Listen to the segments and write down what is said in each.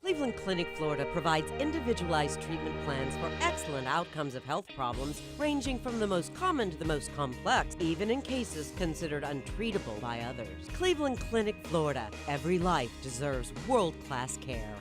Cleveland Clinic, Florida provides individualized treatment plans for excellent outcomes of health problems ranging from the most common to the most complex, even in cases considered untreatable by others. Cleveland Clinic, Florida. Every life deserves world-class care.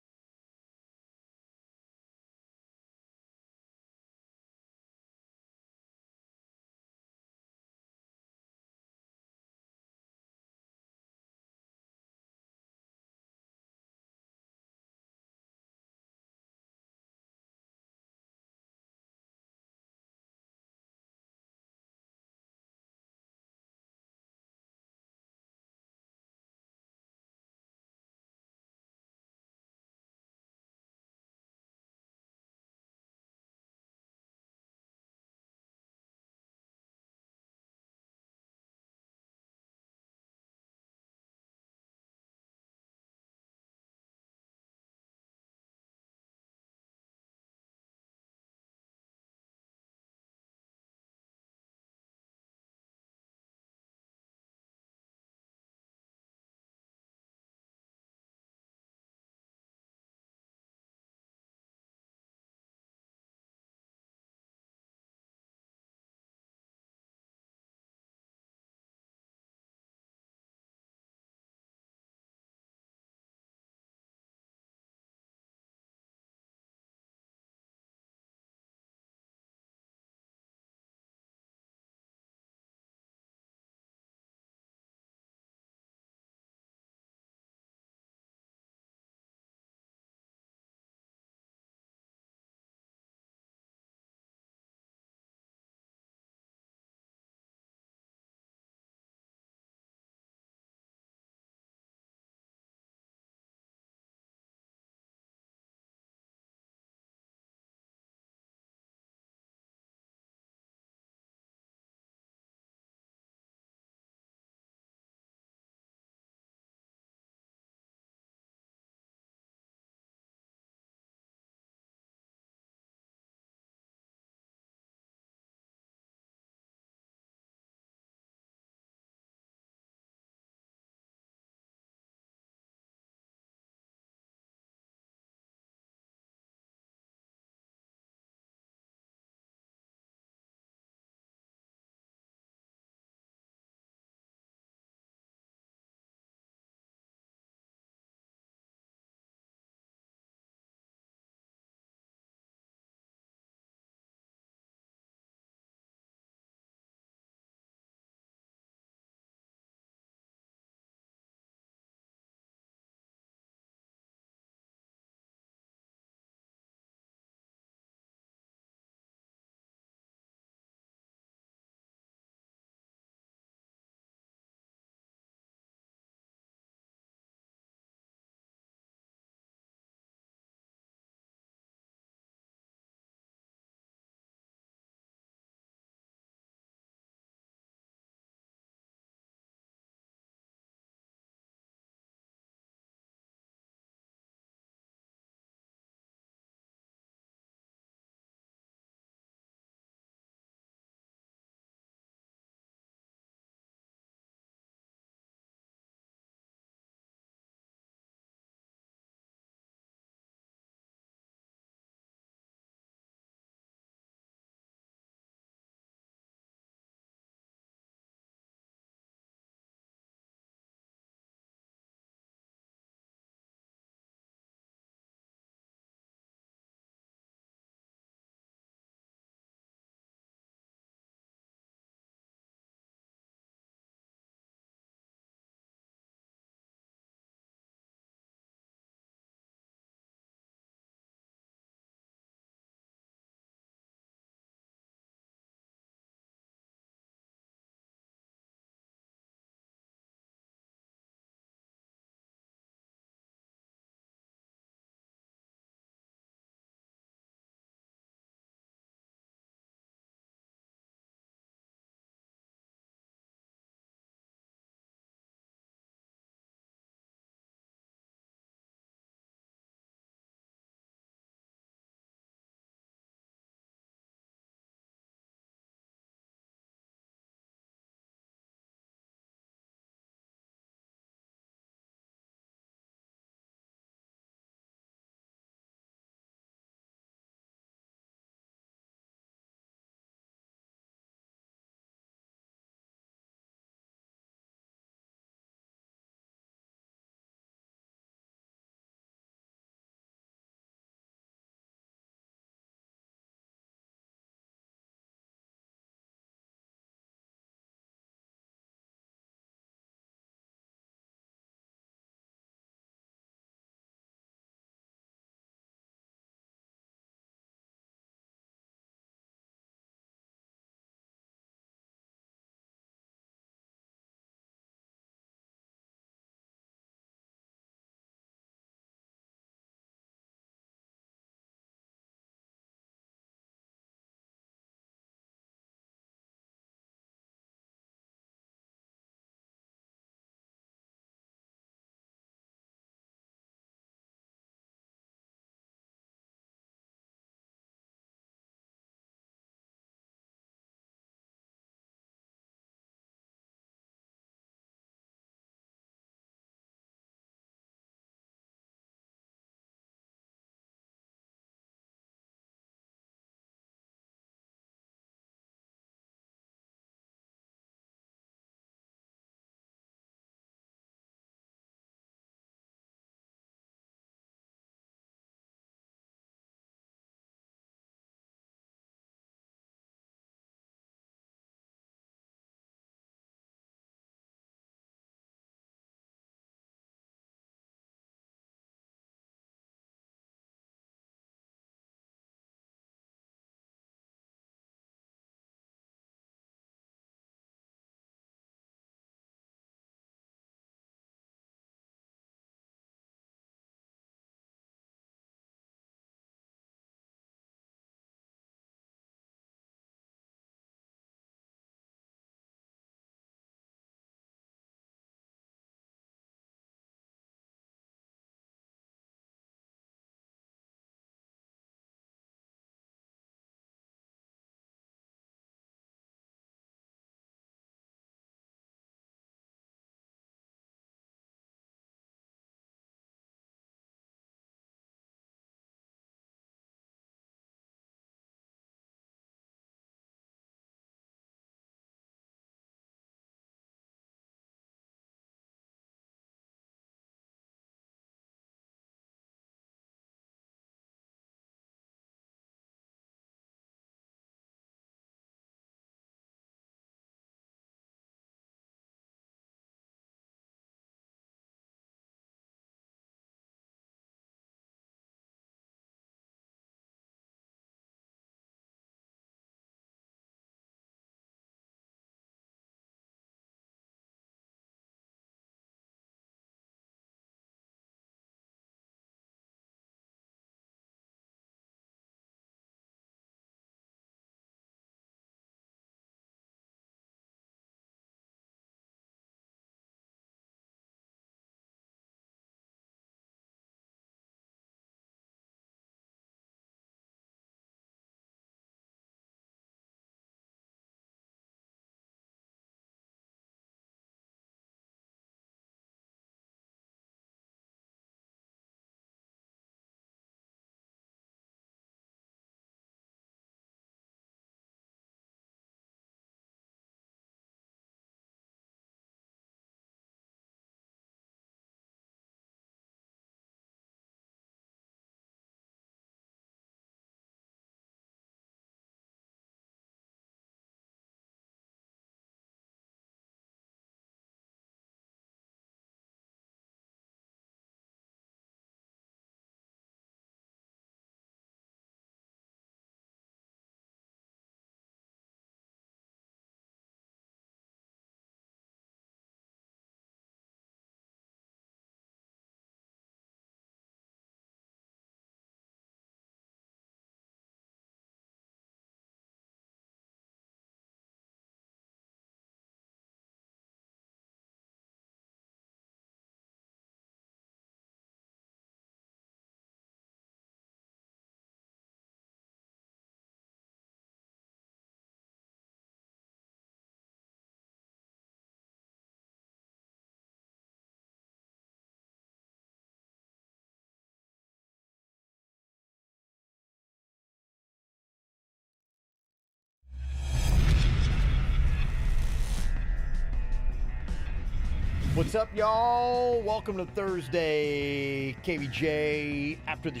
What's up, y'all? Welcome to Thursday KVJ After the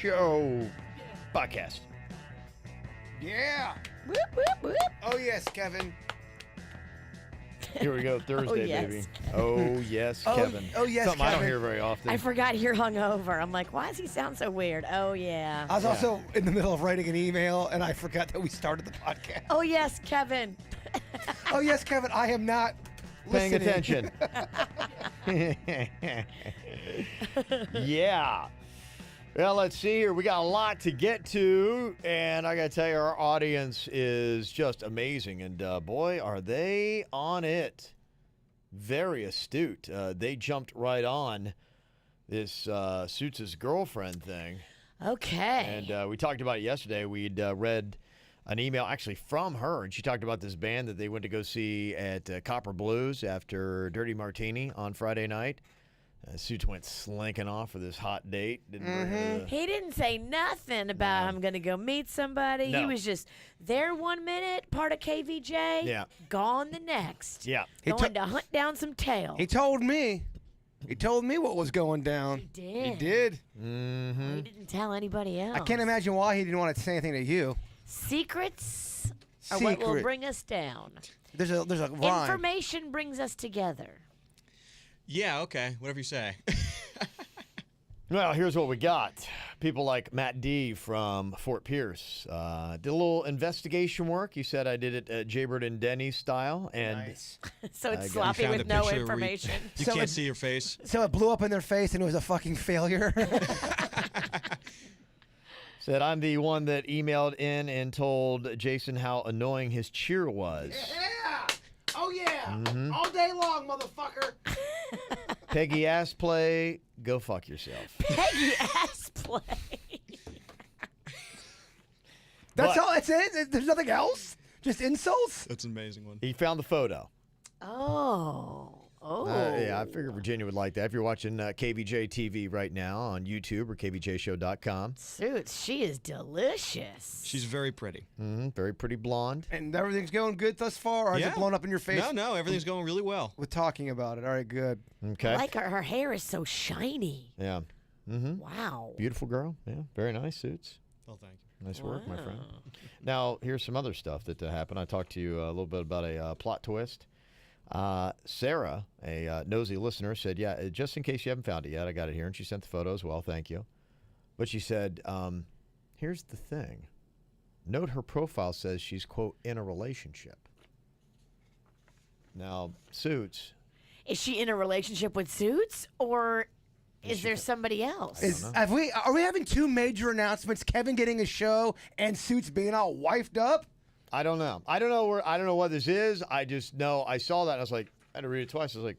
Show podcast. Yeah. Whoop, whoop, whoop. Oh, yes, Kevin. Here we go, Thursday, yes, baby. Kevin. Oh, yes, Kevin. Oh, yes, Something I don't Kevin. hear very often. I forgot you're hungover. I'm like, why does he sound so weird? Oh, yeah. I was also in the middle of writing an email, and I forgot that we started the podcast. Oh, yes, Kevin. Oh, yes, Kevin. I am not Paying listening. attention. Yeah. Well, let's see here. We got a lot to get to, and I got to tell you, our audience is just amazing, and boy, are they on it. Very astute. They jumped right on this Suits' girlfriend thing. Okay. And we talked about it yesterday. We'd read an email actually from her, and she talked about this band that they went to go see at Copper Blues after Dirty Martini on Friday night. Suits went slinking off for this hot date. Didn't bring her to the- He didn't say nothing about I'm going to go meet somebody. No. He was just there 1 minute, part of KVJ, Yeah. gone the next. Yeah. Going to hunt down some tail. He told me. He told me what was going down. He did. He did. Mm-hmm. He didn't tell anybody else. I can't imagine why he didn't want to say anything to you. Secrets are what will Secret. bring us down. There's a rhyme. Information brings us together. Yeah, okay. Whatever you say. Well, here's what we got. People like Matt D. from Fort Pierce did a little investigation work. He said I did it Jaybird and Denny style. And Nice. So I it's got- sloppy You found with a no picture where information. You So can't it- see your face. So it blew up in their face, and it was a fucking failure. said I'm the one that emailed in and told Jason how annoying his cheer was. Yeah. Oh, yeah. Mm-hmm. All day long, motherfucker. Peggy ass play, go fuck yourself. Peggy ass play. That's But- all it is? There's nothing else? Just insults? That's an amazing one. He found the photo. Oh. Yeah, I figured Virginia would like that. If you're watching KVJ TV right now on YouTube or kvjshow.com. Suits, she is delicious. She's very pretty. Very pretty blonde. And everything's going good thus far, or has it blown up in your face No, everything's going really well. with talking about it? All right, good. Okay. I like her hair is so shiny. Yeah. Wow. Beautiful girl. Yeah. Very nice Suits. Oh, thank you. Nice work, my friend. Now, here's some other stuff that happened. I talked to you a little bit about a plot twist. Sarah, a nosy listener, said, yeah, just in case you haven't found it yet, I got it here. And she sent the photo as well. Thank you. But she said, here's the thing. Note her profile says she's, quote, in a relationship. Now, Suits. Is she in a relationship with Suits, or is there somebody else? Are we having two major announcements? Kevin getting a show and Suits being all wifed up? I don't know. I don't know what this is. I just know I saw that. And I was like, I had to read it twice. I was like,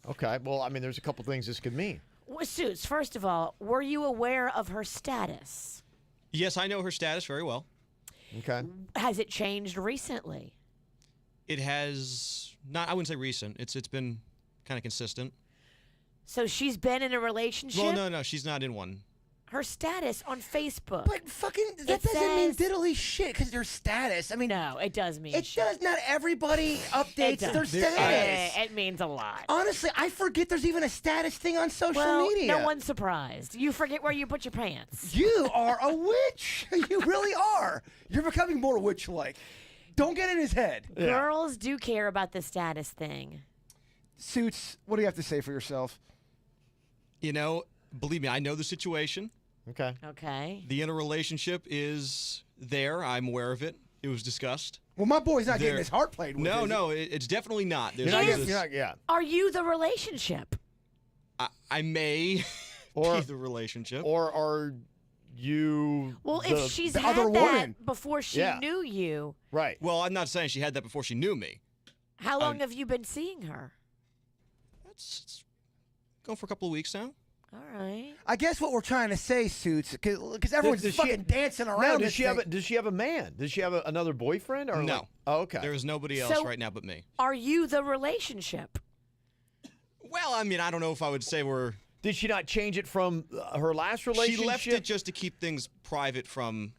okay. Well, I mean, there's a couple things this could mean. Well, Suits, first of all, were you aware of her status? Yes, I know her status very well. Okay. Has it changed recently? It has not. I wouldn't say recent. It's been kind of consistent. So she's been in a relationship? Well, no, she's not in one. Her status on Facebook. But fucking, that It doesn't mean says- diddly shit because their status. I mean, no, it does mean it shit. does. Not everybody updates It their does. status. It means a lot. Honestly, I forget there's even a status thing on social Well, media. no one's surprised. You forget where you put your pants. You are a witch. You really are. You're becoming more witch-like. Don't get in his head. Girls do care about the status thing. Suits, what do you have to say for yourself? You know, believe me, I know the situation. Okay. Okay. The inner relationship is there. I'm aware of it. It was discussed. Well, my boy's not getting There- his heart played with. No, is he? no, it's definitely not. There's, You're not, Yes. getting- you're not, yeah. Are you the relationship? I may Or- be the relationship. Or are you Well, the- if she's the had other that woman. before she Yeah. knew you, right. Well, I'm not saying she had that before she knew me. how long have you been seeing her? It's going for a couple of weeks now. All right. I guess what we're trying to say, Suits, because everyone's Does she- fucking dancing around. No, this thing. does she have a man? Does she have another boyfriend? Or No. like- oh, okay. There is nobody else So- right now but me. Are you the relationship? Well, I mean, I don't know if I would say we're. Did she not change it from her last relationship? She left it just to keep things private from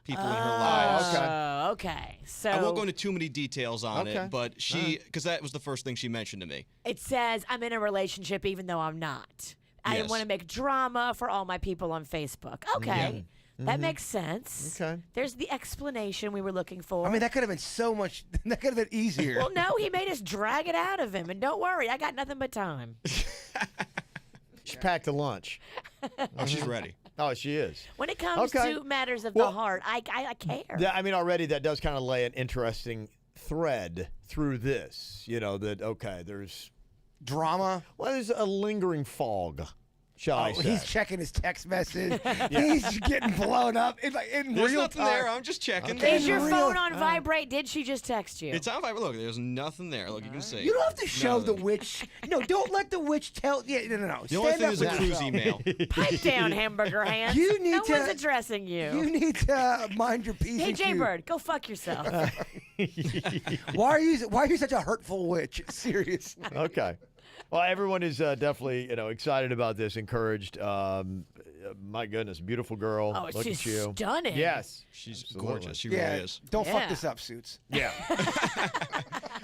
people in her lives. okay. Okay. So I won't go into too many details on Okay. it, but because that was the first thing she mentioned to me. it says I'm in a relationship even though I'm not. I didn't Yes. want to make drama for all my people on Facebook. Okay. That makes sense. Okay. There's the explanation we were looking for. I mean, that could have been so much. That could have been easier. well, no, he made us drag it out of him. And don't worry, I got nothing but time. She packed a lunch. Oh, she's ready. Oh, she is. When it comes Okay. to matters of Well, the heart, I care. Yeah, I mean, already that does kind of lay an interesting thread through this. You know, that, okay, there's a lingering fog, shall I say. He's checking his text message. He's getting blown up in There's real nothing time. there. I'm just checking. Okay. Is your real- phone on vibrate? Did she just text you? It's on vibrate. Look, there's nothing there. Look, you can see. You don't have to show the Nothing. witch. No, don't let the witch tell. Yeah, no. The only Stand thing up is a for cruise yourself. email. Pipe down, hamburger hands. You need no to- one's addressing you. You need to mind your P's Hey, and Q's. Jaybird, go fuck yourself. Why are you such a hurtful witch? Seriously. Okay. Well, everyone is definitely, excited about this, encouraged. My goodness, beautiful girl. Oh, Look she's at you. stunning. Yes. She's Absolutely. gorgeous. She Yeah. really is. Don't fuck Yeah. this up, Suits. Yeah.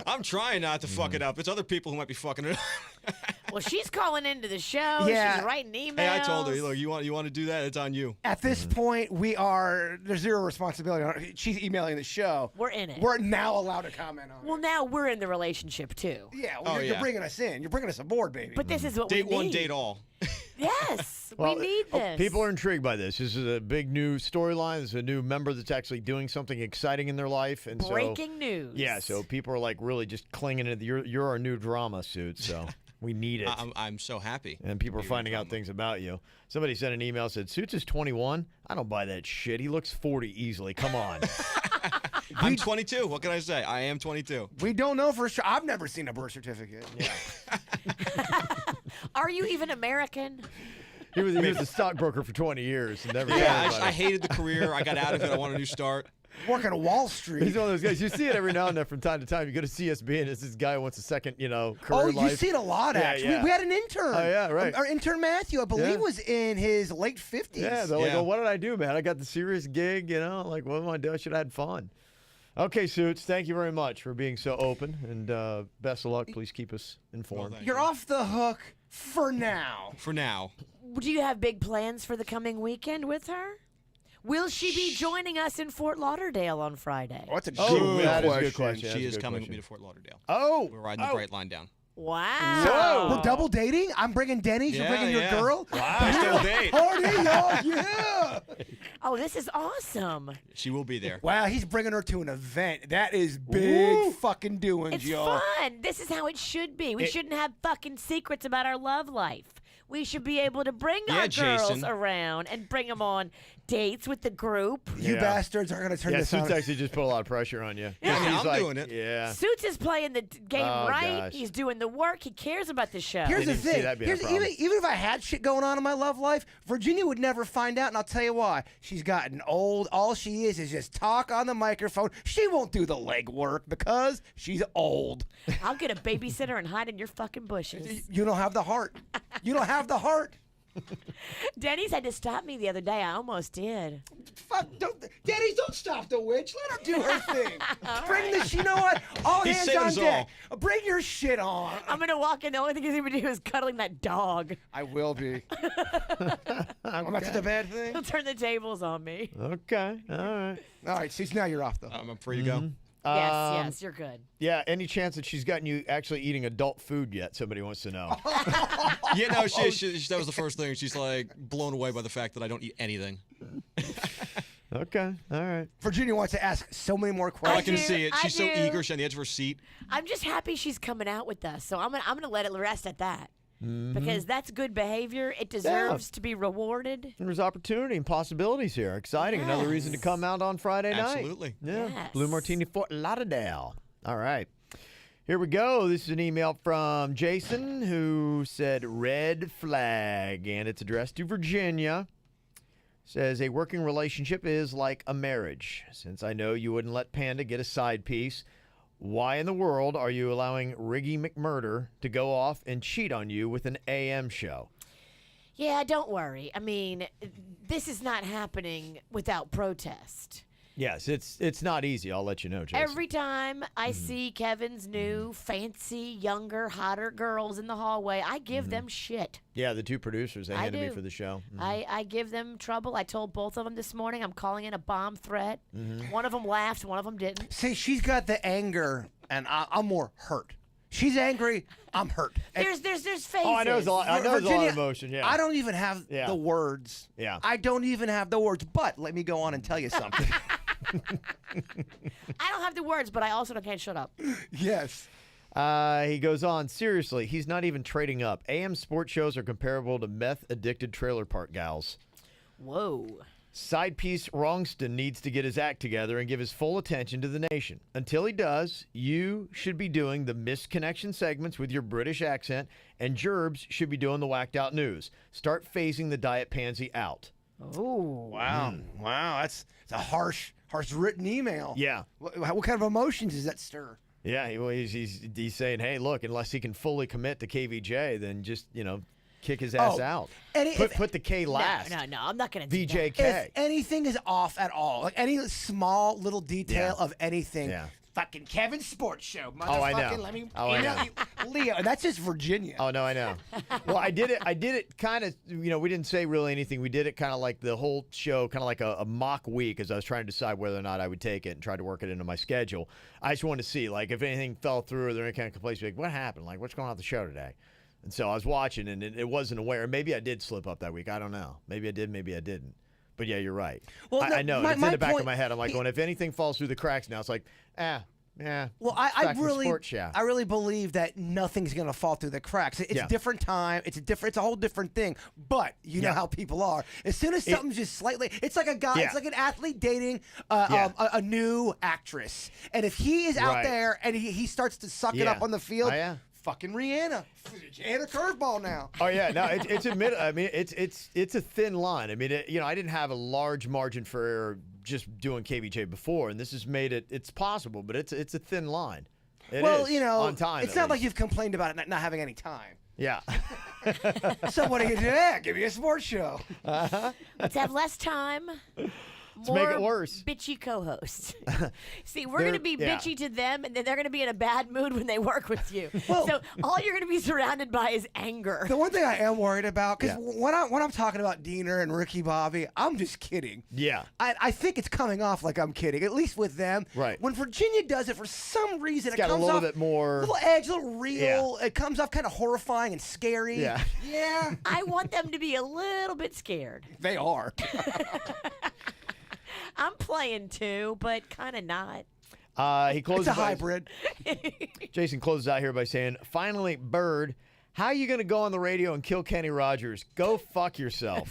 I'm trying not to fuck it up. It's other people who might be fucking it up. Well, she's calling into the show. Yeah. She's writing emails. Hey, I told her, look, you want to do that? It's on you. At this point, there's zero responsibility. She's emailing the show. We're in it. We're now allowed to comment on Well, it. now we're in the relationship too. Yeah, Oh, you're yeah. bringing us in. You're bringing us aboard, baby. But this is what Date we need. one, date all. Yes, Well, we need this. People are intrigued by this. This is a big new storyline. There's a new member that's actually doing something exciting in their life, and breaking news. Yeah, so people are like really just clinging to you're our new drama suit, so we need it. I'm so happy. And people are finding out things about you. Somebody sent an email, said, Suits is 21. I don't buy that shit. He looks 40 easily. Come on. I'm 22. What can I say? I am 22. We don't know for sure. I've never seen a birth certificate. Yeah. Are you even American? He was a stockbroker for 20 years. And never Yeah, told I anybody. hated the career. I got out of it. I want a new start. Working at Wall He's Street. one of those guys. You see it every now and then from time to time. You go to CSB, and it's this guy who wants a second, career Oh, life. you see it a lot, Yeah, actually. yeah. We had an intern. Oh, yeah, right. Our intern Matthew, I believe, Yeah. was in his late 50s. Yeah, they're like, Yeah. well, what did I do, man? I got the serious gig, like, what am I doing? I should have had fun. Okay, Suits, thank you very much for being so open, and best of luck. Please keep us informed. thank You're off the hook for now. For now. Do you have big plans for the coming weekend with her? Will she be joining us in Fort Lauderdale on Friday? Oh, that's a Oh, good that is a question. good question. She That's a is good coming question. with me to Fort Lauderdale. Oh, We're riding the Bright Line down. Wow. We're double dating? I'm bringing Denny's, you're Yeah, bringing your yeah. girl? Wow. Still a date. Party, y'all, yeah! Oh, this is awesome. She will be there. Wow, he's bringing her to an event. That is big fucking doings, It's y'all. fun. This is how it should be. We shouldn't have fucking secrets about our love life. We should be able to bring Yeah, our girls Jason. around and bring them on dates with the group. You Yeah. bastards are going to turn Yeah, this Suits on. actually just put a lot of pressure on you. Yeah, He's I'm like, doing it. Yeah. Suits is playing the game Oh, right. gosh. He's doing the work. He cares about the show. Here's the Didn't even see thing. that being a Here's, problem. even if I had shit going on in my love life, Virginia would never find out, and I'll tell you why. She's gotten old. All she is just talk on the microphone. She won't do the legwork because she's old. I'll get a babysitter and hide in your fucking bushes. You don't have the heart. You don't have the heart. Denny's had to stop me the other day. I almost did. Fuck, Daddy, don't stop the witch. Let her do her thing. Bring this, you know what? All He hands saved on us deck. Bring your shit on. I'm gonna walk in. The only thing he's gonna do is cuddling that dog. I will be. That's the bad thing. He'll turn the tables on me. Okay. All right. All right, see, now you're off, though. I'm free to go. Yes, you're good. Yeah, any chance that she's gotten you actually eating adult food yet? Somebody wants to know. Yeah, no, that was the first thing. She's like blown away by the fact that I don't eat anything. Okay. All right. Virginia wants to ask so many more I questions. can do, see it. I She's so do. eager. She's on the edge of her seat. I'm just happy she's coming out with us. So I'm gonna let it rest at that. Because that's good behavior. It deserves to be rewarded. There's opportunity and possibilities here. Exciting. Another reason to Yes. come out on Friday night. Absolutely. Yeah. Yes. Blue Martini Fort Lauderdale. All right. Here we go. This is an email from Jason who said red flag, and it's addressed to Virginia. Says a working relationship is like a marriage. Since I know you wouldn't let Panda get a side piece, why in the world are you allowing Riggy McMurder to go off and cheat on you with an AM show? Yeah, don't worry. I mean, this is not happening without protest. Yes, it's not easy. I'll let you know, Jason. Every time I see Kevin's new, fancy, younger, hotter girls in the hallway, I give them shit. Yeah, the two producers they I handed me do. for the show. I give them trouble. I told both of them this morning I'm calling in a bomb threat. One of them laughed, one of them didn't. See, she's got the anger, and I'm more hurt. She's angry. I'm hurt. And There's phases. Oh, I know it's a lot. I know it's a lot Virginia, of emotion. Yeah. I don't even have Yeah. the words. Yeah. I don't even have the words. But let me go on and tell you something. I don't have the words, but I also can't shut up. Yes. He goes on, seriously, he's not even trading up. AM sports shows are comparable to meth-addicted trailer park gals. Whoa. Side piece Wrongston needs to get his act together and give his full attention to the nation. Until he does, you should be doing the missed connection segments with your British accent, and Gerbs should be doing the whacked out news. Start phasing the diet pansy out. Oh. Wow. Wow. It's a harsh written email. Yeah. What kind of emotions does that stir? Yeah, he's saying, hey, look, unless he can fully commit to KVJ, then just, kick his ass out. And Put the K last. No, I'm not going to do that. VJK. If anything is off at all, like any small little detail Yeah. of anything, Yeah. fucking Kevin's sports show, motherfucking. Oh, I know. Let me, Oh, I know. Leo, and that's just Virginia. Oh, no, I know. Well, I did it kind of, we didn't say really anything. We did it kind of like the whole show, kind of like a mock week as I was trying to decide whether or not I would take it and try to work it into my schedule. I just wanted to see, like, if anything fell through or there any kind of complaints, like, what happened? Like, what's going on with the show today? And so I was watching, and it wasn't aware. Maybe I did slip up that week. I don't know. Maybe I did, maybe I didn't. But, yeah, you're right. Well, I know. my- It's my in the back point- of my head. I'm like, going, if anything falls through the cracks now, it's like, yeah. Well, I back to the really, sports show. I really believe that nothing's gonna fall through the cracks. It's Yeah. a different time. It's a whole different thing. But you know Yeah. how people are. As soon as something's just slightly, it's like a guy. Yeah. It's like an athlete dating Yeah. a new actress. And if he is out Right. there and he starts to suck it Yeah. up on the field, Oh, yeah. fucking Rihanna, and a curveball now. Oh yeah, no, it's admitted. I mean, it's a thin line. I mean, I didn't have a large margin for error just doing KVJ before, and this has made it. It's possible, but it's a thin line. It Well, is, on time. it's at not like least. you've complained about it not having any time. Yeah. So what do you do? Yeah, give me a sports show. Let's have less time. More make it worse. bitchy co-hosts. See, we're They're- going to be yeah. bitchy to them, and then they're going to be in a bad mood when they work with you. So all you're going to be surrounded by is anger. The one thing I am worried about, because Yeah. when I'm talking about Diener and Ricky Bobby, I'm just kidding. Yeah. I think it's coming off like I'm kidding, at least with them. Right. When Virginia does it, for some reason, It's it got a comes little off bit more- a little edge, a little real. It comes off kind of horrifying and scary. Yeah. Yeah. I want them to be a little bit scared. They are. I'm playing too, but kind of not. He closes. It's a by- hybrid. Jason closes out here by saying, "Finally, Bird, how are you going to go on the radio and kill Kenny Rogers? Go fuck yourself."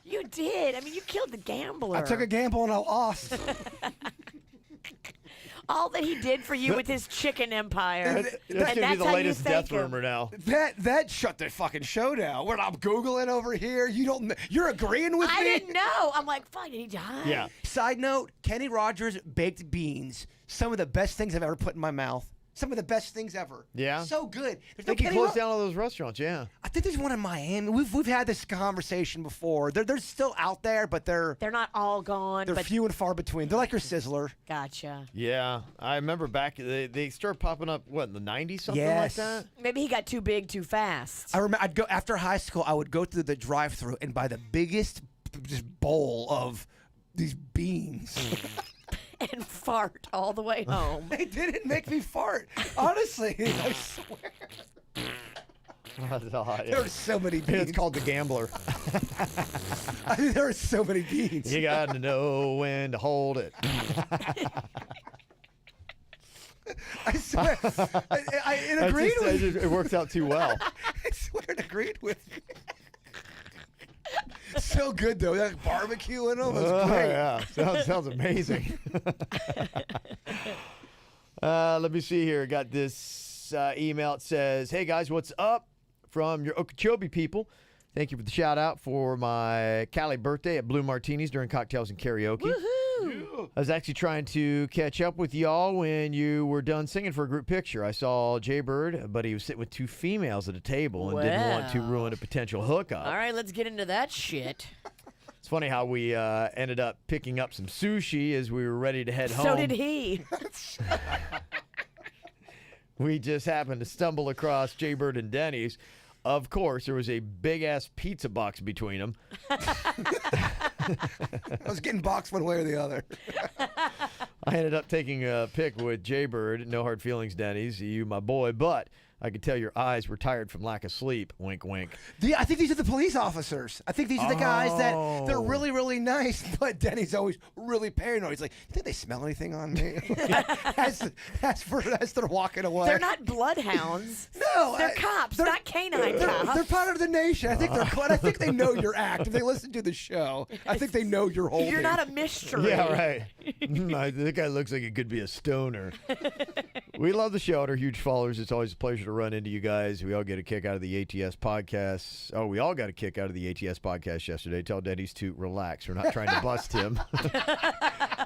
You did. I mean, you killed the gambler. I took a gamble and I lost. All that he did for you with his chicken empire. That's and going to be that's the how latest you thank death him. rumor now. That shut the fucking show down. When I'm Googling over here, you're agreeing with I me? didn't know. I'm like, fuck, did he die? Yeah. Side note, Kenny Rogers baked beans. Some of the best things I've ever put in my mouth. Some of the best things ever. Yeah? So good. There's I think he Kenny closed Ro- down all those restaurants, yeah. I think there's one in Miami. We've had this conversation before. They're still out there, but they're They're not all gone, but few and far between. They're like your Sizzler. gotcha. Yeah. I remember back, they started popping up, what, in the 90s, something Yes. like that? Maybe he got too big too fast. I remember I'd go after high school. I would go through the drive-through and buy the biggest just bowl of these beans. And fart all the way home. They didn't make me fart. Honestly, I swear. There were so many beans. It's called The Gambler. I mean, there were so many beans. You got to know when to hold it. I swear. It agreed with me. It works out too well. I swear it agreed with me. So good though. That barbecue in them was Oh, great. yeah. Sounds amazing. Let me see here. Got this email. It says, "Hey guys, what's up? From your Okeechobee people. Thank you for the shout out for my Cali birthday at Blue Martinis during cocktails and karaoke. Woohoo! I was actually trying to catch up with y'all when you were done singing for a group picture. I saw Jaybird, but he was sitting with two females at a table and didn't want to Well. ruin a potential hookup. All right, let's get into that shit. As funny how we ended up picking up some sushi as we were ready to head home. So did he. We just happened to stumble across Jaybird and Denny's. Of course, there was a big-ass pizza box between them. I was getting boxed one way or the other. I ended up taking a pic with Jaybird. No hard feelings, Denny's. You, my boy. But I could tell your eyes were tired from lack of sleep. Wink, wink. I think these are the police officers. I think these are the guys that they're Oh. really, really nice, but Denny's always really paranoid. He's like, you think they smell anything on me? as they're walking away. They're not bloodhounds. No, They're cops, not canine They're cops. part of the nation. I think I think they know your act. If they listen to the show, I think they know your whole You're not a mystery. Yeah, right. That guy looks like he could be a stoner. We love the show and are huge followers. It's always a pleasure to run into you guys. We all get a kick out of the ATS podcast. Oh, we all got a kick out of the ATS podcast yesterday. Tell Denny's to relax. We're not trying to bust him.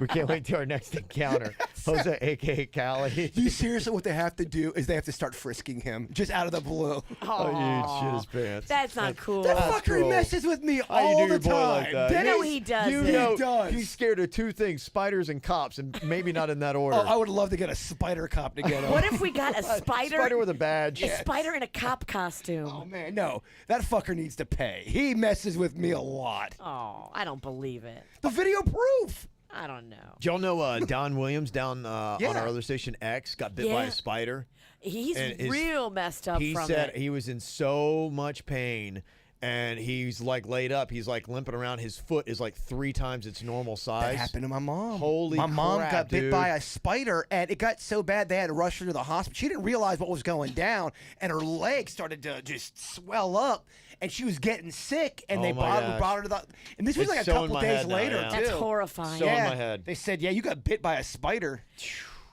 We can't wait till our next encounter. Jose, a.k.a. Callie. You seriously, what they have to do is they have to start frisking him just out of the blue. Oh, you shit his pants. That's not cool. That That's fucker cool. messes with me How you all do the your boy time. like that? Dennis, No, he doesn't. You He know, does. he's scared of two things, spiders and cops, and maybe not in that order. Oh, I would love to get a spider cop to get him. What if we got a spider? Spider with a badge. A spider in a cop costume. Oh man, no, that fucker needs to pay. He messes with me a lot. Oh, I don't believe it. The video proof. I don't know. Do y'all know Don Williams down Yeah. on our other station X got bit by Yeah. a spider? He's And his- real messed up He from said it. he was in so much pain, and he's like laid up. He's like limping around. His foot is like 3 times its normal size. That happened to my mom. Holy My mom crap, got bit dude. by a spider, and it got so bad they had to rush her to the hospital. She didn't realize what was going down, and her leg started to just swell up, and she was getting sick. And Oh they my brought gosh. her to the. And this was It's like a so in couple my days head now, later yeah. too. That's horrifying. So in yeah, my head. they said, "Yeah, you got bit by a spider."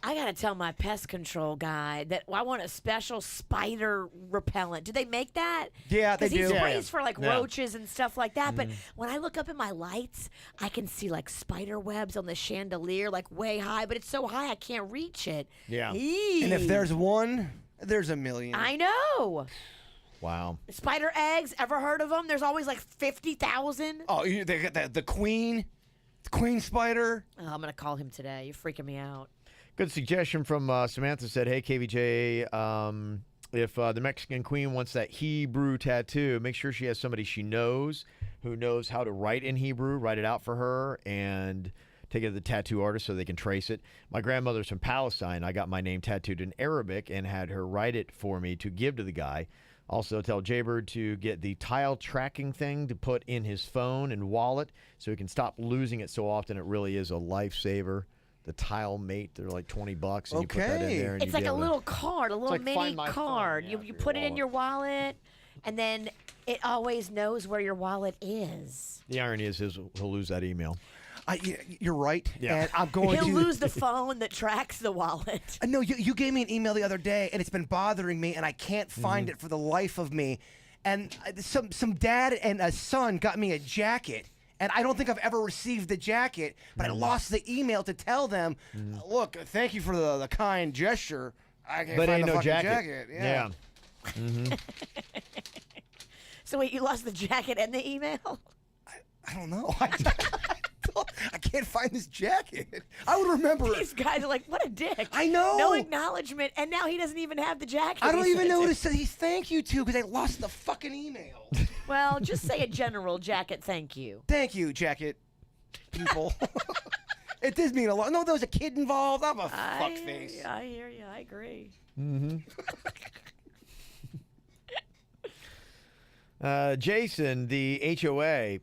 I gotta tell my pest control guy that I want a special spider repellent. Do they make that? Yeah, they 'Cause he do. sprays for like Yeah. roaches and stuff like that. But when I look up at my lights, I can see like spider webs on the chandelier, like way high. But it's so high I can't reach it. Yeah. Eee. And if there's one, there's a million. I know. Wow. Spider eggs, ever heard of them? There's always like 50,000. Oh, they got the queen spider. Oh, I'm gonna call him today. You're freaking me out. Good suggestion from Samantha. Said, "Hey KVJ, if the Mexican queen wants that Hebrew tattoo, make sure she has somebody she knows who knows how to write in Hebrew. Write it out for her and take it to the tattoo artist so they can trace it. My grandmother's from Palestine. I got my name tattooed in Arabic and had her write it for me to give to the guy. Also, tell Jaybird to get the tile tracking thing to put in his phone and wallet so he can stop losing it so often. It really is a lifesaver." The Tile Mate, they're like $20, and you put that in Okay. there. And It's you like get a little card, a little like mini Find My Phone, card. yeah, you for your put it in wallet. your wallet, and then it always knows where your wallet is. The irony is he'll lose that email. You're right. Yeah. And I'm going He'll to lose the phone that tracks the wallet. No, you gave me an email the other day, and it's been bothering me, and I can't find it for the life of me. And some dad and a son got me a jacket, and I don't think I've ever received the jacket, but I lost the email to tell them, look, thank you for the kind gesture. I can't But find ain't the no fucking jacket. Yeah. So wait, you lost the jacket and the email? I don't know. I can't find this jacket. I would remember These it. guys are like, what a dick. I know. No acknowledgement, and now he doesn't even have the jacket. I don't he even sent it. notice that he's thank you to because I lost the fucking email. Well, just say a general jacket thank you. Thank you, jacket people. It does mean a lot. No, there was a kid involved. I'm a fuckface. I hear you. I agree. Jason, the HOA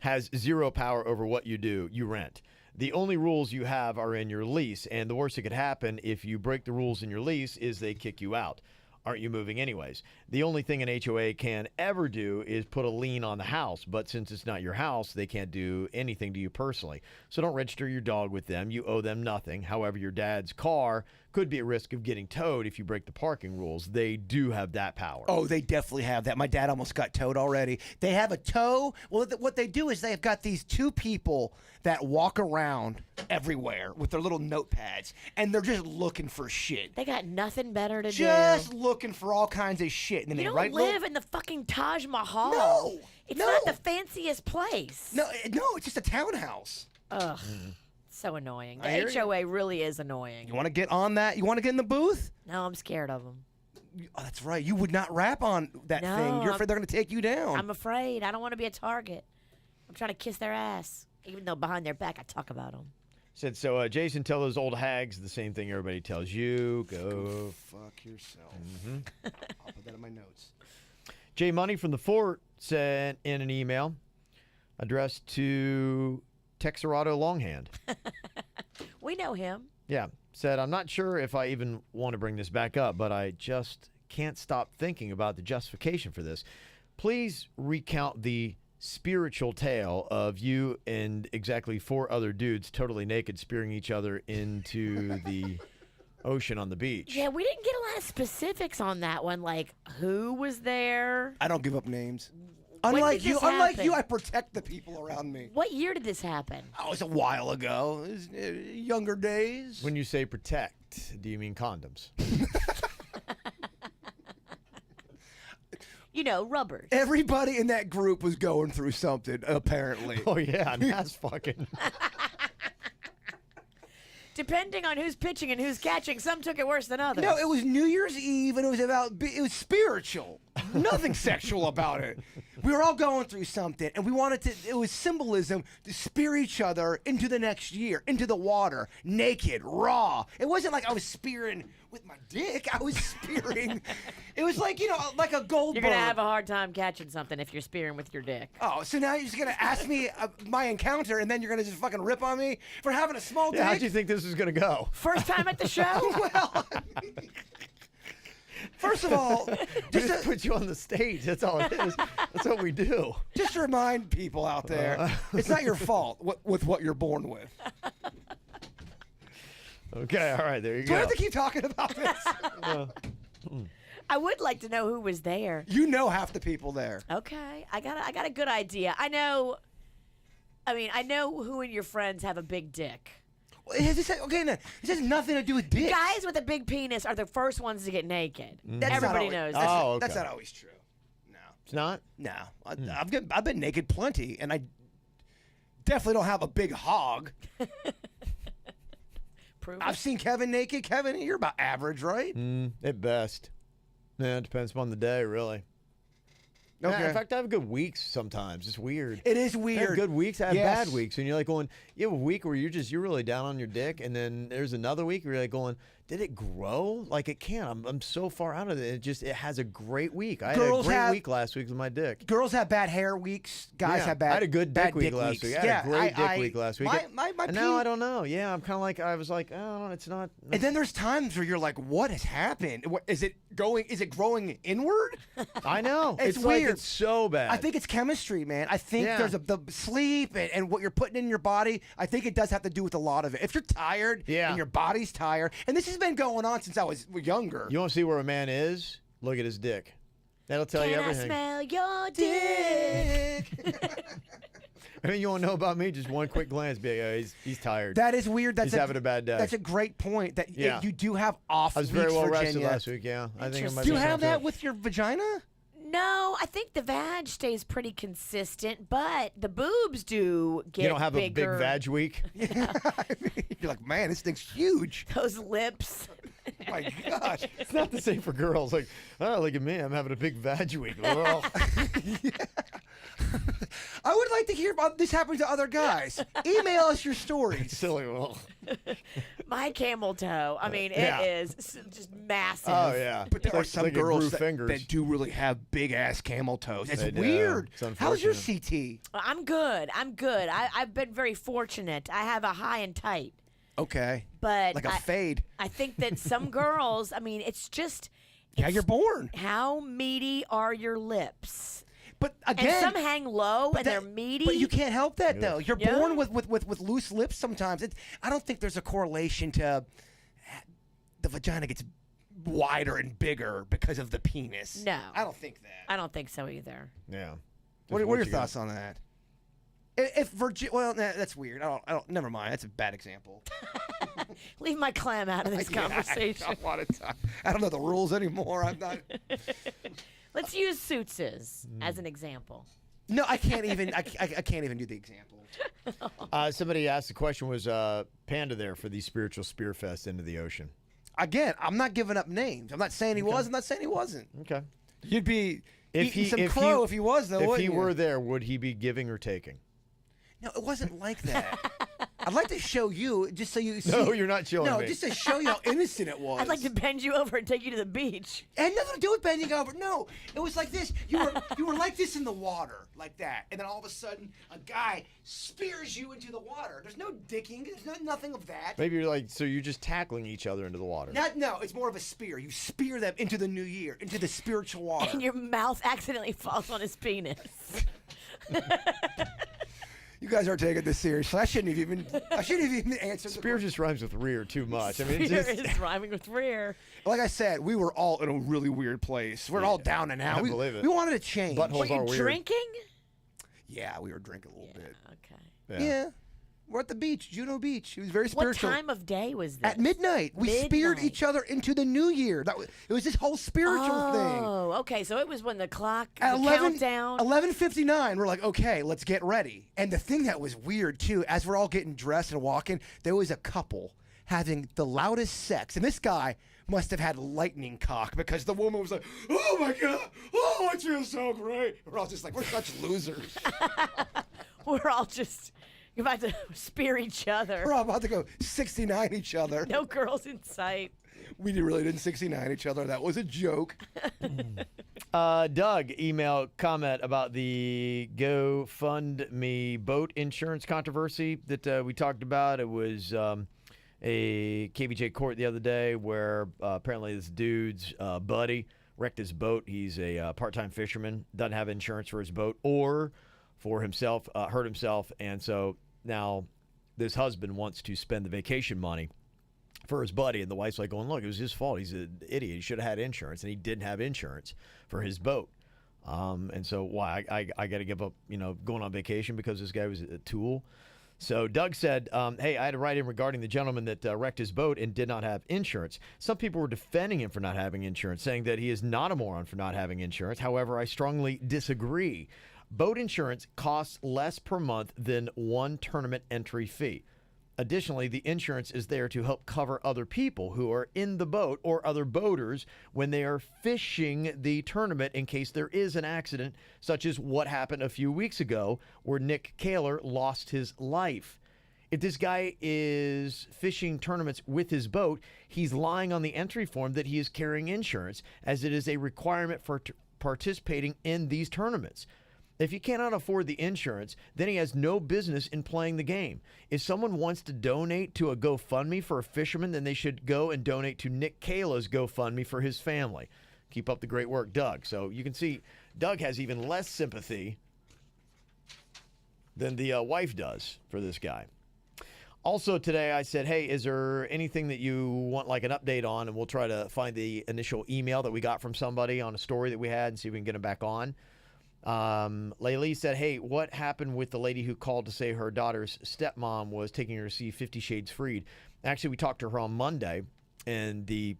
has zero power over what you do. You rent. The only rules you have are in your lease, and the worst that could happen if you break the rules in your lease is they kick you out. Aren't you moving anyways? The only thing an HOA can ever do is put a lien on the house, but since it's not your house, they can't do anything to you personally. So don't register your dog with them. You owe them nothing. However, your dad's car could be at risk of getting towed if you break the parking rules. They do have that power. Oh, they definitely have that. My dad almost got towed already. They have a tow. Well, what they do is they've got these two people that walk around everywhere with their little notepads, and they're just looking for shit. They got nothing better to Just do. looking for all kinds of shit. And then You they don't write live in the fucking Taj Mahal. No. It's No. not the fanciest place. No, it's just a townhouse. Ugh. So annoying. I hear The you. HOA really is annoying. You want to get on that? You want to get in the booth? No, I'm scared of them. Oh, that's right. You would not rap on that No, thing. You're I'm- afraid they're going to take you down. I'm afraid. I don't want to be a target. I'm trying to kiss their ass. Even though behind their back I talk about them. Said so. Jason, tell those old hags the same thing everybody tells you. Go. Fuck yourself. I'll put that in my notes. Jay Money from the Fort sent in an email addressed to Texarado Longhand. We know him. Yeah. Said, I'm not sure if I even want to bring this back up, but I just can't stop thinking about the justification for this. Please recount the spiritual tale of you and exactly 4 other dudes totally naked spearing each other into the ocean on the beach. Yeah, we didn't get a lot of specifics on that one. Like, who was there? I don't give up names. When Unlike did you, this unlike happen? you, I protect the people around me. What year did this happen? Oh, it was a while ago. It was, younger days. When you say protect, do you mean condoms? You know, rubbers. Everybody in that group was going through something, apparently. Oh, yeah. And that's fucking. Depending on who's pitching and who's catching, some took it worse than others. No, it was New Year's Eve, and it was spiritual. Nothing sexual about it. We were all going through something, and we wanted to. It was symbolism to spear each other into the next year, into the water, naked, raw. It wasn't like I was spearing with my dick. I was spearing. It was like like a gold. You're going to have a hard time catching something if you're spearing with your dick. Oh, so now you're just gonna ask me my encounter, and then you're gonna just fucking rip on me for having a small Yeah, how'd dick? you think this was going to go? First time at the show? Well, first of all, Just put you on the stage. That's all it is. That's what we do. just to remind people out there, it's not your fault with what you're born with. Okay, all right, there you Do I go. have to keep talking about this? I would like to know who was there. You know half the people there. Okay, I got a good idea. I know who in your friends have a big dick. Okay, no, this has nothing to do with dicks. Guys with a big penis are the first ones to get naked. That's not Everybody always- knows That's, that. Oh, that's okay. not always true. No, It's not? no. I've been naked plenty, and I definitely don't have a big hog. Prove I've it. seen Kevin naked. Kevin, you're about average, right? At best. Yeah, it depends upon the day, really. Okay. Yeah, in fact, I have good weeks sometimes. It's weird. It is I have weird. good weeks, I have Yes. bad weeks. And you're like going, you have a week where you're really down on your dick, and then there's another week where you're like going, did it grow? Like it can't. I'm so far out of it. It has a great week. I Girls had a great have- week last week with my dick. Girls have bad hair weeks. Guys Yeah, have bad. I had a good bad dick week last weeks. week. I had Yeah, a great dick week last week. My And now I don't know. Yeah, I'm kind of like, I was like, oh, it's not. And then there's times where you're like, what has happened? Is it growing inward? I know. It's like weird. it's so bad. I think it's chemistry, man. I think Yeah. there's the sleep and what you're putting in your body. I think it does have to do with a lot of it. If you're tired Yeah. and your body's tired, and this has been going on since I was younger. You want to see where a man is? Look at his dick. That'll tell you Can I everything. smell your dick? I mean, you want to know about me? Just one quick glance. Be like, oh, he's tired. That is weird. That's He's having a bad day. That's a great point. That Yeah. you do have off I was weeks, very well rested Virginia. last week. Yeah, I think I might Do you be have something. that with your vagina? No, I think the vag stays pretty consistent, but the boobs do get You don't have bigger. a big vag week. You're like, man, this thing's huge. Those lips. Oh my gosh. It's not the same for girls. Like, oh, look at me. I'm having a big vag week. Ugh. I would like to hear about this happening to other guys. Email us your stories. Silly. Ugh. My camel toe. I mean, yeah. it is just massive. Oh yeah. But there It's are like- some like it grew girls fingers. that do really have big ass camel toes. It's They do. weird. It's How's your unfortunate. CT? I'm good. I've been very fortunate. I have a high and tight. Okay. But Like a fade. I think that some girls, I mean, it's just Yeah, you're born. how meaty are your lips? But And again, some hang low and they're that- meaty. But you can't help that though. You're Yeah. born with loose lips sometimes. I don't think there's a correlation to the vagina gets wider and bigger because of the penis. No. I don't think that. I don't think so either. Yeah. What are What your you got? thoughts on that? If Virgin, well, nah, that's weird. I don't. Never mind. That's a bad example. Leave my clam out of this conversation. I don't want to talk. I don't know the rules anymore. I'm not. Let's use suitses as an example. No, I can't even. I can't even do the example. Somebody asked the question, was Panda there for the spiritual spear fest into the ocean? Again, I'm not giving up names. I'm not saying he was. I'm not saying he wasn't. Okay. You'd be eating some crow if he was, though. If wouldn't he you? were there, would he be giving or taking? No, it wasn't like that. I'd like to show you, just so you see. No, you're not showing No, me. just to show you how innocent it was. I'd like to bend you over and take you to the beach. It had nothing to do with bending over. No, it was like this. You were like this in the water, like that, and then all of a sudden, a guy spears you into the water. There's no dicking. There's nothing of that. Maybe you're like, so you're just tackling each other into the water. No, it's more of a spear. You spear them into the new year, into the spiritual water. And your mouth accidentally falls on his penis. You guys aren't taking this seriously. I shouldn't have even answered. Spear just rhymes with rear too much. I mean, Spear it's just, is rhyming with rear. Like I said, we were all in a really weird place. We're all down and out. I believe it. We wanted to change. Buttholes Were are you weird. drinking? Yeah, we were drinking a little bit. Okay. Yeah. We're at the beach, Juno Beach. It was very spiritual. What time of day was this? At midnight. We speared Midnight. each other into the new year. It was this whole spiritual thing. Oh, okay. So it was when the clock, At the countdown. 11:59, we're like, okay, let's get ready. And the thing that was weird, too, as we're all getting dressed and walking, there was a couple having the loudest sex. And this guy must have had lightning cock because the woman was like, oh, my God. Oh, it feels so great. We're all just like, we're such losers. We're all just about to spear each other. We're all about to go 69 each other. No girls in sight. We really didn't 69 each other. That was a joke. Doug email comment about the GoFundMe boat insurance controversy that we talked about. It was a KVJ court the other day where apparently this dude's buddy wrecked his boat. He's a part-time fisherman, doesn't have insurance for his boat or for himself, hurt himself, and so now this husband wants to spend the vacation money for his buddy, and the wife's like going, look, it was his fault. He's an idiot. He should have had insurance, and he didn't have insurance for his boat. And so why I got to give up, going on vacation because this guy was a tool. So Doug said, hey, I had to write in regarding the gentleman that wrecked his boat and did not have insurance. Some people were defending him for not having insurance, saying that he is not a moron for not having insurance. However, I strongly disagree. Boat insurance costs less per month than one tournament entry fee. Additionally, the insurance is there to help cover other people who are in the boat or other boaters when they are fishing the tournament in case there is an accident, such as what happened a few weeks ago where Nick Kaler lost his life. If this guy is fishing tournaments with his boat, he's lying on the entry form that he is carrying insurance, as it is a requirement for participating in these tournaments. If he cannot afford the insurance, then he has no business in playing the game. If someone wants to donate to a GoFundMe for a fisherman, then they should go and donate to Nick Kala's GoFundMe for his family. Keep up the great work, Doug. So you can see Doug has even less sympathy than the wife does for this guy. Also today I said, hey, is there anything that you want like an update on? And we'll try to find the initial email that we got from somebody on a story that we had and see if we can get him back on. Laylee said, hey, what happened with the lady who called to say her daughter's stepmom was taking her to see 50 Shades Freed? Actually, we talked to her on Monday, and it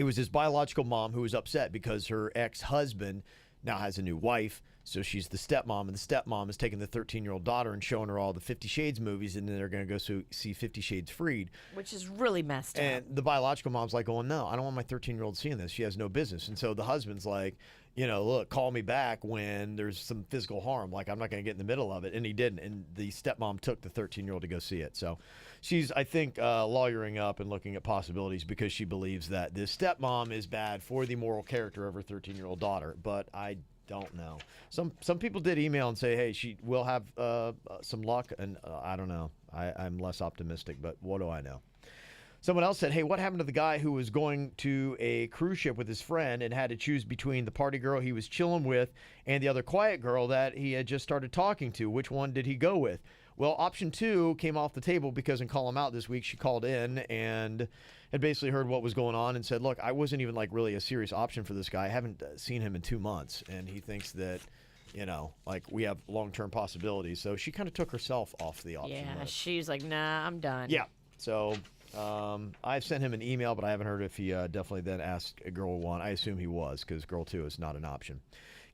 was his biological mom who was upset because her ex-husband now has a new wife, so she's the stepmom, and the stepmom is taking the 13-year-old daughter and showing her all the 50 Shades movies, and then they're going to go see 50 Shades Freed. Which is really messed up. And the biological mom's like going, no, I don't want my 13-year-old seeing this. She has no business. And so the husband's like, look, call me back when there's some physical harm. Like, I'm not going to get in the middle of it. And he didn't. And the stepmom took the 13-year-old to go see it. So she's, I think, lawyering up and looking at possibilities because she believes that this stepmom is bad for the moral character of her 13-year-old daughter. But I don't know. Some people did email and say, hey, she will have some luck. And I don't know. I'm less optimistic, but what do I know? Someone else said, hey, what happened to the guy who was going to a cruise ship with his friend and had to choose between the party girl he was chilling with and the other quiet girl that he had just started talking to? Which one did he go with? Well, option 2 came off the table because in Call Him Out this week, she called in and had basically heard what was going on and said, look, I wasn't even like really a serious option for this guy. I haven't seen him in 2 months. And he thinks that, like we have long-term possibilities. So she kind of took herself off the option list. She's like, nah, I'm done. Yeah. So I've sent him an email, but I haven't heard if he definitely then asked a girl one. I assume he was because girl 2 is not an option.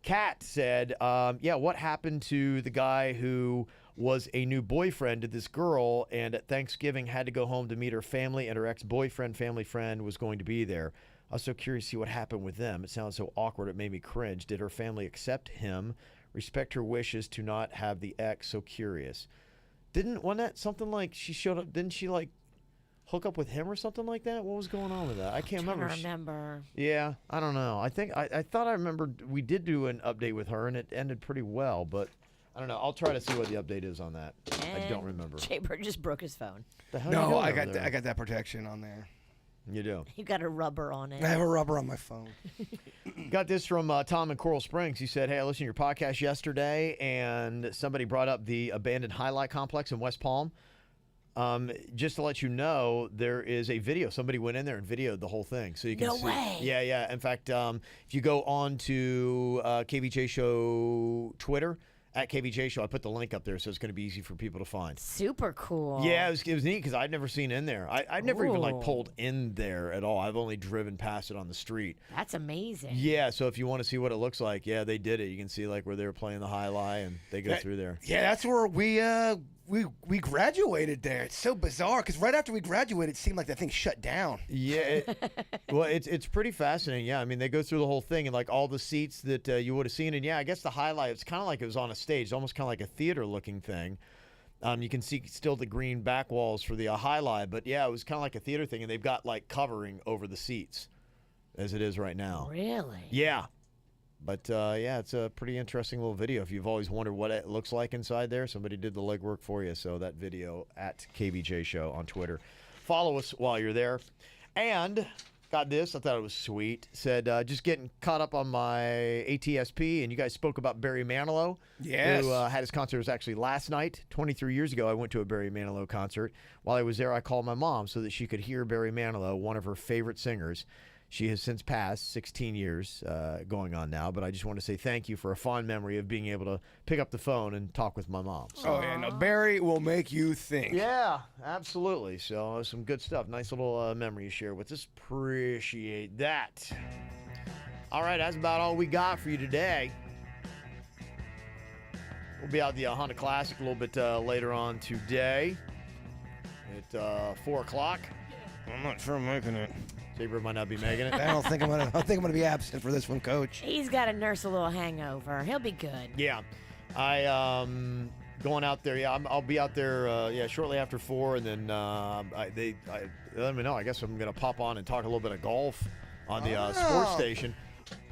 Kat said, yeah, what happened to the guy who was a new boyfriend to this girl and at Thanksgiving had to go home to meet her family and her ex-boyfriend, family friend was going to be there. I was so curious to see what happened with them. It sounds so awkward. It made me cringe. Did her family accept him, respect her wishes to not have the ex? So curious. Wasn't that something like she showed up? Didn't she like hook up with him or something like that? What was going on with that? I can't remember. I remember. Yeah, I don't know. I think I thought I remembered we did do an update with her and it ended pretty well, but I don't know. I'll try to see what the update is on that. I don't remember. Jay Bird just broke his phone. The hell you No, doing I over got there? I got that protection on there. You do. You got a rubber on it. I have a rubber on my phone. Got this from Tom in Coral Springs. He said, hey, I listened to your podcast yesterday, and somebody brought up the abandoned highlight complex in West Palm. Just to let you know, there is a video. Somebody went in there and videoed the whole thing. So you can No see. way. Yeah, yeah. In fact, if you go on to KVJ Show Twitter, at KVJ Show, I put the link up there, so it's going to be easy for people to find. Super cool. Yeah, it was neat because I'd never seen in there. I've never even like Ooh. pulled in there at all. I've only driven past it on the street. That's amazing. Yeah, so if you want to see what it looks like, yeah, they did it. You can see like where they were playing the high lie and they go through there. Yeah, that's where we graduated there. It's so bizarre because right after we graduated, it seemed like that thing shut down. Yeah, well, it's pretty fascinating. Yeah, I mean, they go through the whole thing and like all the seats that you would have seen. And yeah, I guess the highlight, it's kind of like it was on a stage, almost kind of like a theater-looking thing. You can see still the green back walls for the highlight, but yeah, it was kind of like a theater thing, and they've got like covering over the seats as it is right now. Really? Yeah. But, yeah, it's a pretty interesting little video. If you've always wondered what it looks like inside there, somebody did the legwork for you. So that video at KVJ Show on Twitter. Follow us while you're there. And got this. I thought it was sweet. Said, just getting caught up on my ATSP, and you guys spoke about Barry Manilow. Yes. Who had his concert. It was actually last night. 23 years ago, I went to a Barry Manilow concert. While I was there, I called my mom so that she could hear Barry Manilow, one of her favorite singers. She has since passed, 16 years going on now, but I just want to say thank you for a fond memory of being able to pick up the phone and talk with my mom. So, Oh, yeah, no, Barry will make you think. yeah, absolutely. So some good stuff. Nice little memory you share with us. Appreciate that. All right, that's about all we got for you today. We'll be out at the Honda Classic a little bit later on today at 4 o'clock. I'm not sure I'm making it. Saber might not be making it. I think I'm gonna be absent for this one, Coach. He's got to nurse a little hangover. He'll be good. Yeah, I going out there. Yeah, I'll be out there. Yeah, shortly after 4, and then they let me know. I guess I'm gonna pop on and talk a little bit of golf on the sports station.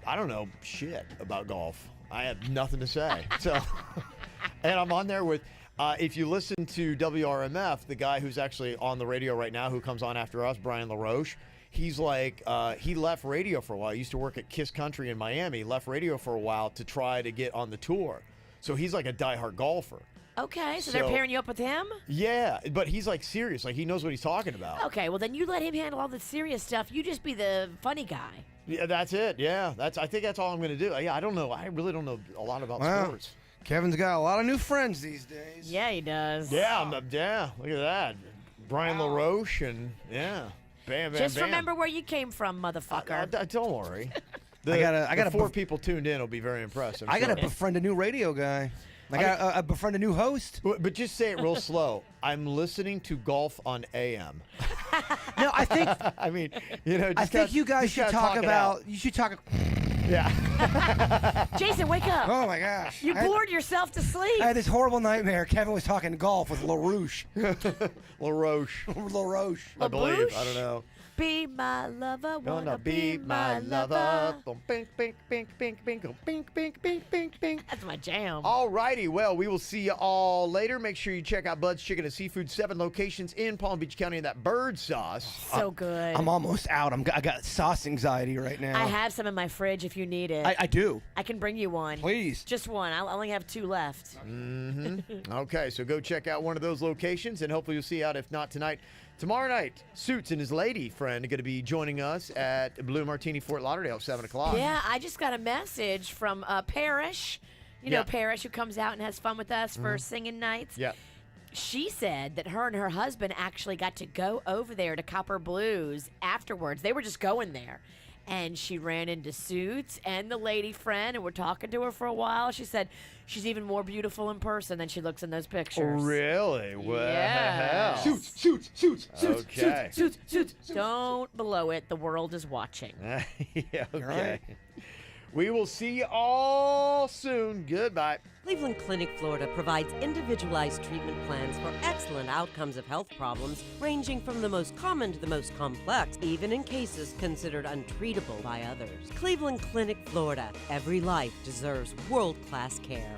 I don't know shit about golf. I have nothing to say. So, and I'm on there with. If you listen to WRMF, the guy who's actually on the radio right now, who comes on after us, Brian LaRoche. He's like, he left radio for a while. He used to work at Kiss Country in Miami. Left radio for a while to try to get on the tour. So he's like a diehard golfer. Okay, so they're pairing you up with him? Yeah, but he's like serious. Like he knows what he's talking about. Okay, well then you let him handle all the serious stuff. You just be the funny guy. Yeah, that's it. Yeah, I think that's all I'm going to do. Yeah, I don't know. I really don't know a lot about sports. Kevin's got a lot of new friends these days. Yeah, he does. Yeah, yeah. Look at that, Brian LaRoche, and yeah. Bam, bam, Just bam. remember where you came from, motherfucker. Don't worry. I gotta the 4 people tuned in will be very impressed. I gotta befriend a new radio guy. I gotta befriend a new host. But just say it real slow. I'm listening to golf on AM. No, I think I mean, you know. I think you guys should talk about. You should talk. Yeah. Jason, wake up. Oh my gosh! You bored yourself to sleep. I had this horrible nightmare. Kevin was talking golf with LaRoche. LaRoche. LaRoche. I believe. LaBouche? I don't know. Be my lover, Gonna be my lover. Bink, bink, bink, bink, bink, bink, bink, bink, bink, bink. That's my jam. All righty. Well, we will see you all later. Make sure you check out Bud's Chicken and Seafood, 7 locations in Palm Beach County, and that bird sauce. So good. I'm almost out. I got sauce anxiety right now. I have some in my fridge if you need it. I do. I can bring you one. Please. Just one. I only have 2 left. Okay, so go check out one of those locations, and hopefully you'll see out. If not tonight, tomorrow night, Suits and his lady friend are going to be joining us at Blue Martini Fort Lauderdale, 7 o'clock. Yeah, I just got a message from Parrish. You know Parrish, who comes out and has fun with us for singing nights. Yeah. She said that her and her husband actually got to go over there to Copper Blues afterwards. They were just going there. and she ran into Suits and the lady friend, and we're talking to her for a while. She said she's even more beautiful in person than she looks in those pictures. Really? Well, Yeah. Suits. Okay. Suits. Don't blow it. The world is watching. Yeah, okay. right. We will see you all soon. Goodbye. Cleveland Clinic, Florida provides individualized treatment plans for excellent outcomes of health problems ranging from the most common to the most complex, even in cases considered untreatable by others. Cleveland Clinic, Florida. Every life deserves world-class care.